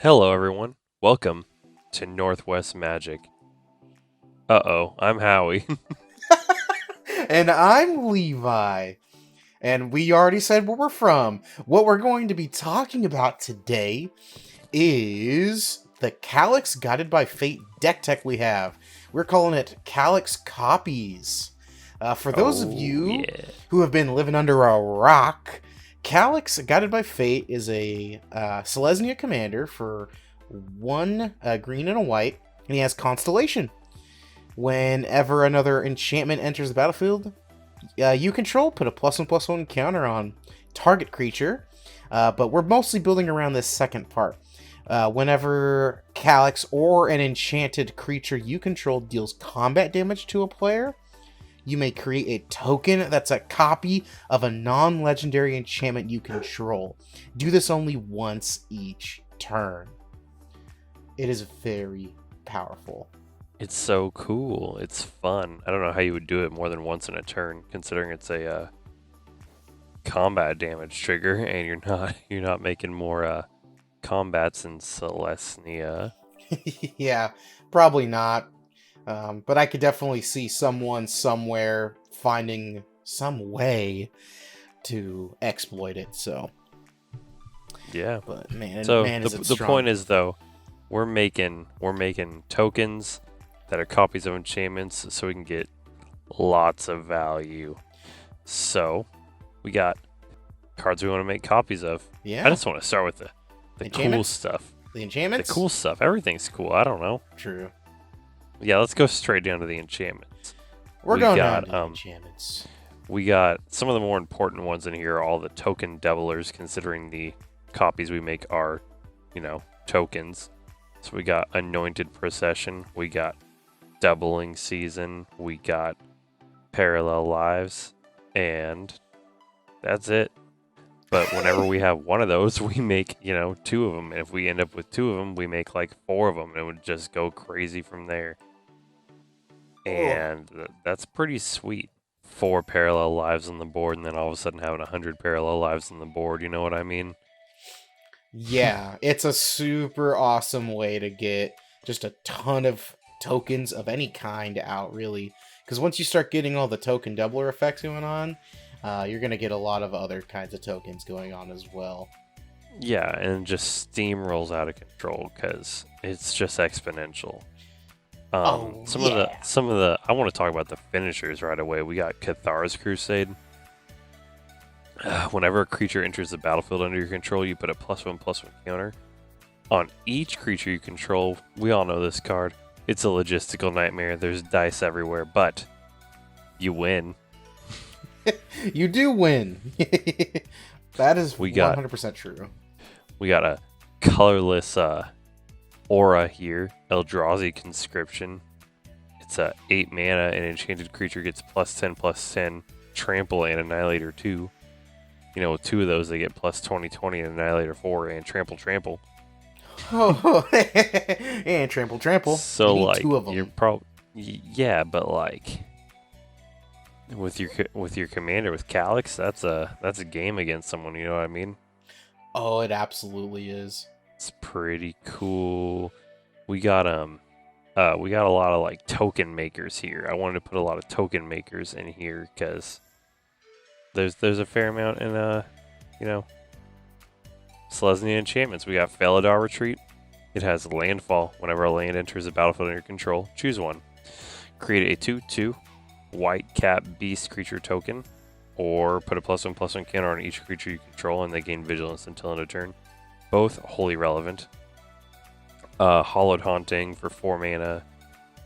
Hello, everyone. Welcome to Northwest Magic. Uh-oh, I'm Howie. And I'm Levi. And we already said where we're from. What we're going to be talking about today is the Calix Guided by Fate deck tech we have. We're calling it Calix Copies. For those of Oh, you yeah. who have been living under a rock, Calix Guided by Fate is a Selesnya commander for one green and a white, and he has Constellation. Whenever another enchantment enters the battlefield, you control, put a +1/+1 counter on target creature, but we're mostly building around this second part. Whenever Calyx or an enchanted creature you control deals combat damage to a player, you may create a token that's a copy of a non-legendary enchantment you control. Do this only once each turn. It is very powerful. It's so cool. It's fun. I don't know how you would do it more than once in a turn, considering it's a combat damage trigger, and you're not making more combats in Celestia. Yeah, probably not. But I could definitely see someone somewhere finding some way to exploit it. So, Yeah. but man, So man, the is it the point strong? is though, we're making tokens that are copies of enchantments, so we can get lots of value. So we got cards we want to make copies of. I Yeah, just want to start with the cool enchantments, stuff. the The enchantments. cool stuff. Everything's cool. I don't know. True. Yeah, let's go straight down to the enchantments. We're We going down got to the enchantments. we got some of the more important ones in here are all the token doublers, considering the copies we make are, tokens. So we got Anointed Procession, we got Doubling Season, we got Parallel Lives, and that's it. But whenever we have one of those, we make, two of them. And if we end up with two of them, we make like four of them, and it would just go crazy from there. Oh, And that's pretty sweet. Four parallel lives on the board, and then all of a sudden having 100 parallel lives on the board. You know what I mean? yeah, it's a super awesome way to get just a ton of tokens of any kind out, really. Because once you start getting all the token doubler effects going on, you're going to get a lot of other kinds of tokens going on as well. Yeah, and it just steamrolls out of control because it's just exponential. Oh, Some of the yeah. some of the I want to talk about the finishers right away. We got Cathar's Crusade. Whenever a creature enters the battlefield under your control, you put a +1/+1 counter on each creature you control. We all know this card. It's a logistical nightmare. There's dice everywhere, but you win. You do win. That is We got 100% true. we got a colorless aura here, Eldrazi Conscription. It's a 8 mana, an enchanted creature gets +10/+10, trample and annihilator 2. With two of those they get +20/20 and annihilator 4 and trample. Oh, and trample, trample. You So need like two of you're them. probably yeah, but like with your commander with Calyx, that's a game against someone. You know what I mean? Oh, it absolutely is. It's pretty cool. We got we got a lot of like token makers here. I wanted to put a lot of token makers in here because there's a fair amount in you know Selesnya enchantments. We got Felidar Retreat. It has landfall. Whenever a land enters the battlefield under your control, choose one. Create a 2/2 white cat beast creature token, or put a +1/+1 counter on each creature you control, and they gain vigilance until end of turn. Both wholly relevant. Hollowed Haunting for 4 mana.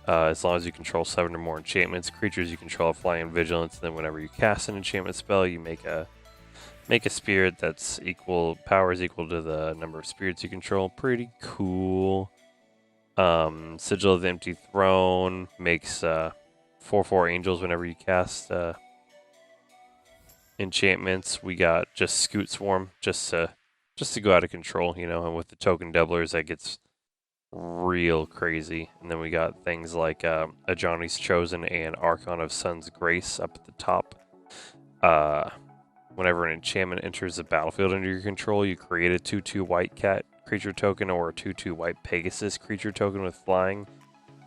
As long as you control 7 or more enchantments, creatures you control have flying and vigilance. Then whenever you cast an enchantment spell, you make a spirit that's power is equal to the number of spirits you control. Pretty cool. Sigil of the Empty Throne makes 4/4 angels whenever you cast enchantments. We got just Scoot Swarm just to go out of control, and with the token doublers that gets real crazy. And then we got things like Ajani's Chosen and Archon of Sun's Grace up at the top. Whenever an enchantment enters the battlefield under your control, you create a 2/2 white cat creature token or a 2/2 white Pegasus creature token with flying.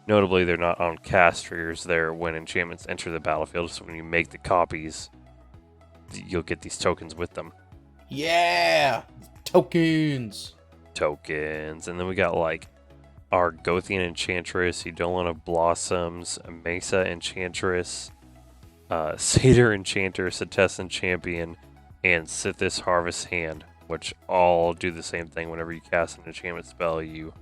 Notably, they're not on cast triggers. They're when enchantments enter the battlefield. So when you make the copies, you'll get these tokens with them. Yeah! Tokens! Tokens. And then we got like our Gothian Enchantress, Eidolon of Blossoms, Mesa Enchantress, Satyr Enchanter, Setessan Champion, and Sithis Harvest Hand, which all do the same thing. Whenever you cast an enchantment spell, you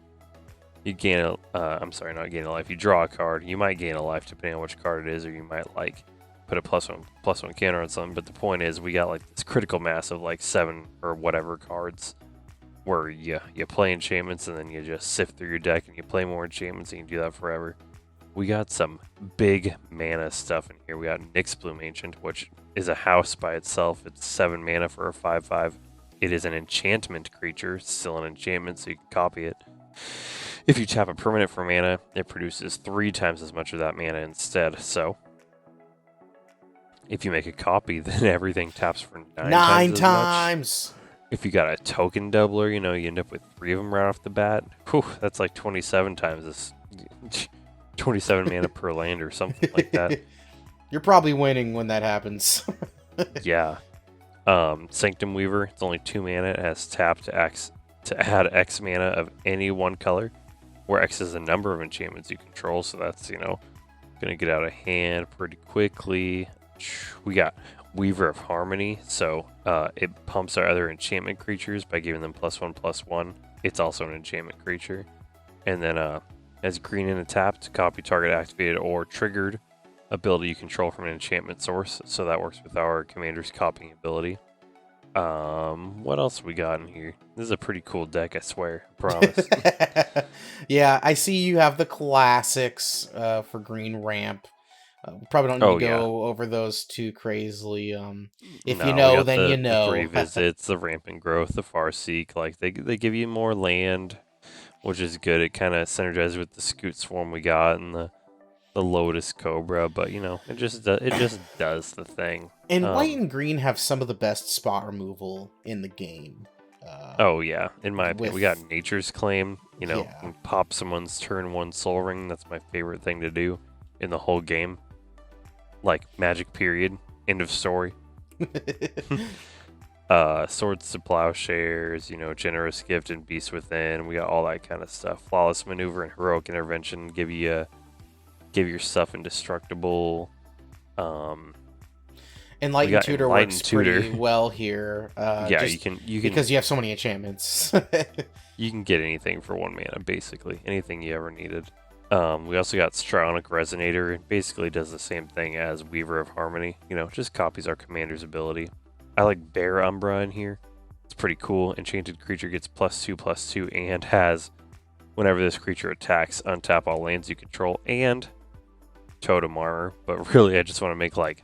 gain a, I'm sorry, not gain a life. You draw a card. You might gain a life depending on which card it is, or you might like put a +1/+1 counter on something. But the point is, we got like this critical mass of like 7 or whatever cards, where you play enchantments and then you just sift through your deck and you play more enchantments and you can do that forever. We got some big mana stuff in here. We got Nyxbloom Ancient, which is a house by itself. It's 7 mana for a 5/5. It is an enchantment creature, still an enchantment, so you can copy it. If you tap a permanent for mana, it produces 3 times as much of that mana instead. So, if you make a copy, then everything taps for 9 times as much. If you got a token doubler, you end up with 3 of them right off the bat. Whew, that's like 27 times this. 27 mana per land or something like that. You're probably winning when that happens. Yeah. Sanctum Weaver, it's only 2 mana. It has tap to add X mana of any one color, where X is the number of enchantments you control, so that's, gonna get out of hand pretty quickly. We got Weaver of Harmony, so it pumps our other enchantment creatures by giving them +1/+1. It's also an enchantment creature. And then has green and a tap to copy target activated or triggered ability you control from an enchantment source, so that works with our commander's copying ability. What else we got in here? This is a pretty cool deck, I swear. I promise. Yeah, I see you have the classics for green ramp. We probably don't need to go over those too crazily. If you know, then you know. The Revisits, the Rampant Growth, the Farseek, like they give you more land, which is good. It kind of synergizes with the Scoot Swarm we got and the Lotus Cobra, but it just does the thing. And white and green have some of the best spot removal in the game. Oh yeah, in my opinion, we got Nature's Claim. And pop someone's turn 1 Soul Ring. That's my favorite thing to do in the whole game. Like Magic period, end of story. Swords to Plowshares, Generous Gift and Beast Within. We got all that kind of stuff. Flawless Maneuver and Heroic Intervention give your stuff indestructible. Enlightened Tutor works pretty well here. You can because you have so many enchantments. You can get anything for 1 mana, basically anything you ever needed. We also got Strionic Resonator. It basically does the same thing as Weaver of Harmony. Just copies our commander's ability. I like Bear Umbra in here. It's pretty cool. Enchanted creature gets +2/+2 and has, whenever this creature attacks, untap all lands you control and Totem Armor. But really, I just want to make like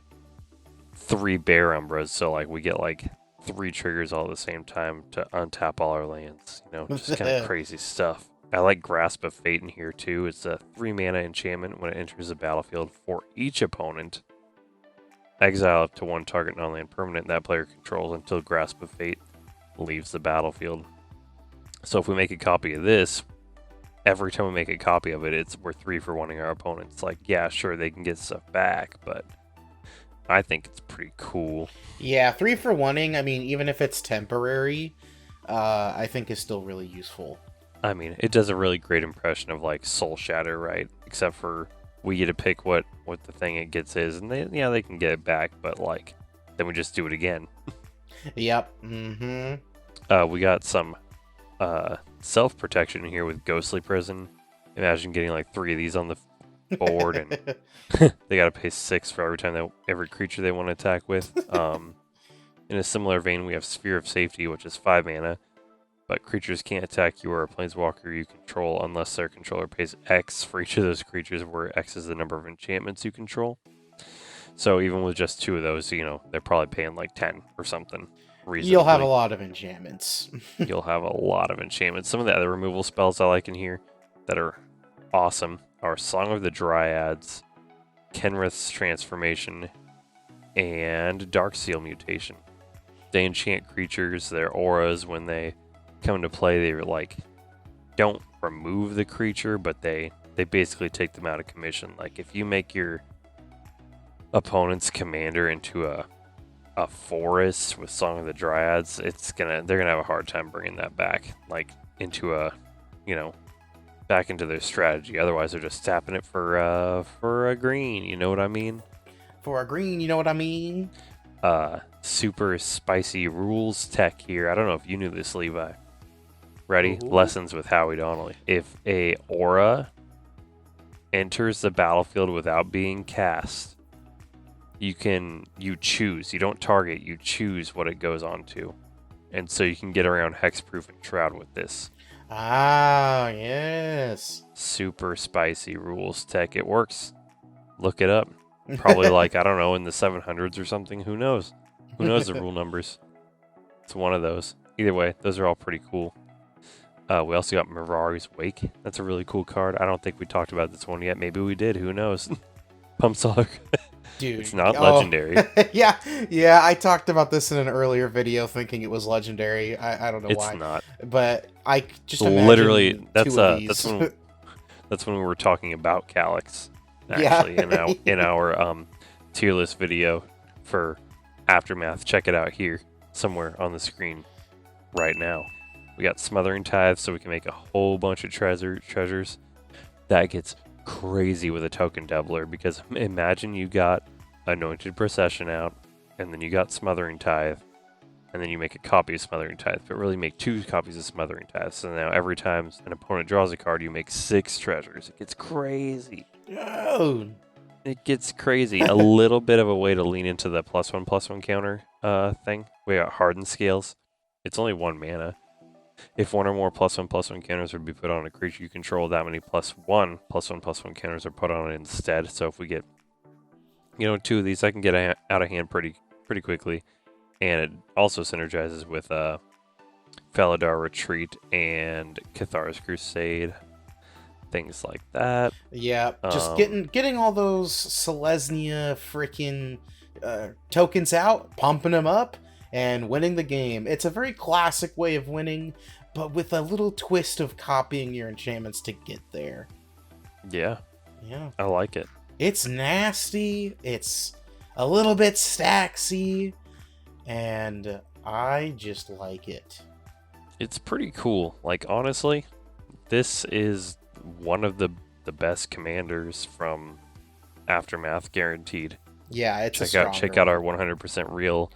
3 Bear Umbras, so like we get like 3 triggers all at the same time to untap all our lands. Just kind of crazy stuff. I like Grasp of Fate in here too. It's a 3 mana enchantment. When it enters the battlefield for each opponent, exile up to 1 target non-land permanent that player controls until Grasp of Fate leaves the battlefield. So if we make a copy of this, every time we make a copy of it, we're 3 for 1ing our opponents. Like, yeah, sure, they can get stuff back, but I think it's pretty cool. Yeah, 3 for 1ing, I mean, even if it's temporary, I think is still really useful. I mean, it does a really great impression of like Soul Shatter, right? Except for we get to pick what the thing it gets is, and they can get it back, but like then we just do it again. Yep. We got some self-protection here with Ghostly Prison. Imagine getting like 3 of these on the board, and they got to pay 6 for every creature they want to attack with. In a similar vein, we have Sphere of Safety, which is 5 mana. But creatures can't attack you or a planeswalker you control unless their controller pays X for each of those creatures, where X is the number of enchantments you control. So even with just 2 of those, they're probably paying like 10 or something. Reasonably. You'll have a lot of enchantments. You'll have a lot of enchantments. Some of the other removal spells I like in here that are awesome are Song of the Dryads, Kenrith's Transformation, and Darkseal Mutation. They enchant creatures, their auras, when they come into play, they were like, don't remove the creature, but they basically take them out of commission. Like if you make your opponent's commander into a forest with Song of the Dryads, they're gonna have a hard time bringing that back, like into back into their strategy. Otherwise, they're just tapping it for a green. You know what I mean? For a green, you know what I mean? Super spicy rules tech here. I don't know if you knew this, Levi. Ready? Ooh. Lessons with Howie Donnelly. If a aura enters the battlefield without being cast, you choose. You don't target, you choose what it goes on to. And so you can get around Hexproof and Shroud with this. Ah, yes. Super spicy rules tech. It works. Look it up. Probably like, I don't know, in the 700s or something. Who knows? Who knows the rule numbers? It's one of those. Either way, those are all pretty cool. We also got Mirari's Wake. That's a really cool card. I don't think we talked about this one yet. Maybe we did. Who knows? Pumpsaw. Dude, it's not legendary. yeah, I talked about this in an earlier video thinking it was legendary. I don't know why. It's not. But I just imagine literally that's these. that's when we were talking about Calyx. Actually, in our tier list video for Aftermath. Check it out here somewhere on the screen right now. We got Smothering Tithe, so we can make a whole bunch of treasures. That gets crazy with a token doubler, because imagine you got Anointed Procession out, and then you got Smothering Tithe, and then you make a copy of Smothering Tithe, but really make 2 copies of Smothering Tithe. So now every time an opponent draws a card, you make 6 treasures. It gets crazy. Oh. It gets crazy. A little bit of a way to lean into the +1/+1 counter thing. We got Hardened Scales. It's only 1 mana. If 1 or more +1/+1 counters would be put on a creature you control, that many +1/+1 counters are put on it instead. So if we get, 2 of these, I can get out of hand pretty quickly. And it also synergizes with Felidar Retreat and Cathar's Crusade. Things like that. Yeah, just getting all those Selesnya freaking tokens out, pumping them up, and winning the game. It's a very classic way of winning, but with a little twist of copying your enchantments to get there. Yeah. Yeah. I like it. It's nasty. It's a little bit stacksy, and I just like it. It's pretty cool. Like, honestly, this is one of the best commanders from Aftermath, guaranteed. Yeah, it's check out our 100% real,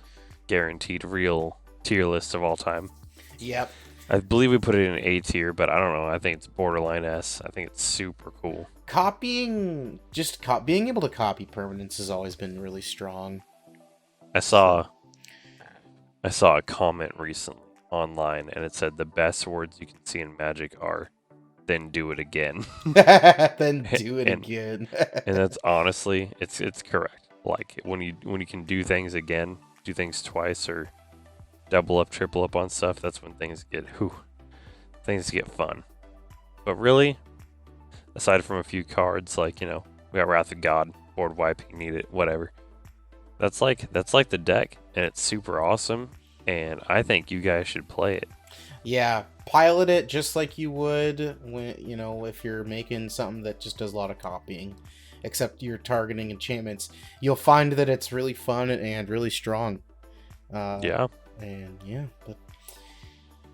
guaranteed real tier list of all time. Yep. I believe we put it in A tier, but I don't know. I think it's borderline S. I think it's super cool. Copying, being able to copy permanents has always been really strong. I saw a comment recently online, and it said the best words you can see in Magic are "then do it again." Then do it again. And that's honestly, it's correct. Like when you can do things again, do things twice, or double up, triple up on stuff, that's when things get fun. But really, aside from a few cards, like, we got Wrath of God, board wipe, you need it, whatever. That's like the deck, and it's super awesome, and I think you guys should play it. Yeah, pilot it just like you would when, if you're making something that just does a lot of copying, except you're targeting enchantments. You'll find that it's really fun and really strong. Yeah. And yeah, but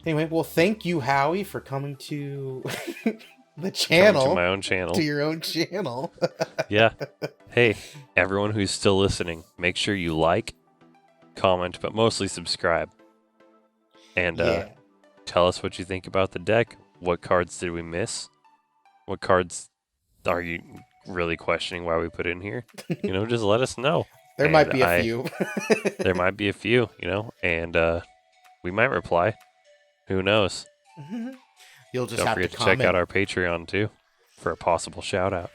anyway, well, thank you, Howie, for coming to the channel. Coming to my own channel. To your own channel. Yeah. Hey, everyone who's still listening, make sure you like, comment, but mostly subscribe. And tell us what you think about the deck. What cards did we miss? What cards are you really questioning why we put in here? Just let us know. There might be a few. There might be a few, and we might reply. Who knows? You'll just Don't have forget to to comment. check out our Patreon too for a possible shout out.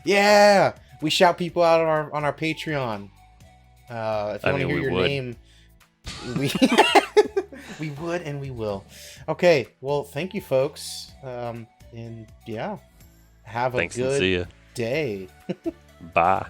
Yeah, we shout people out on our Patreon. If you want to hear your name, we would and we will. Okay, well, thank you, folks, and yeah, have a Thanks, and see ya. day. Bye.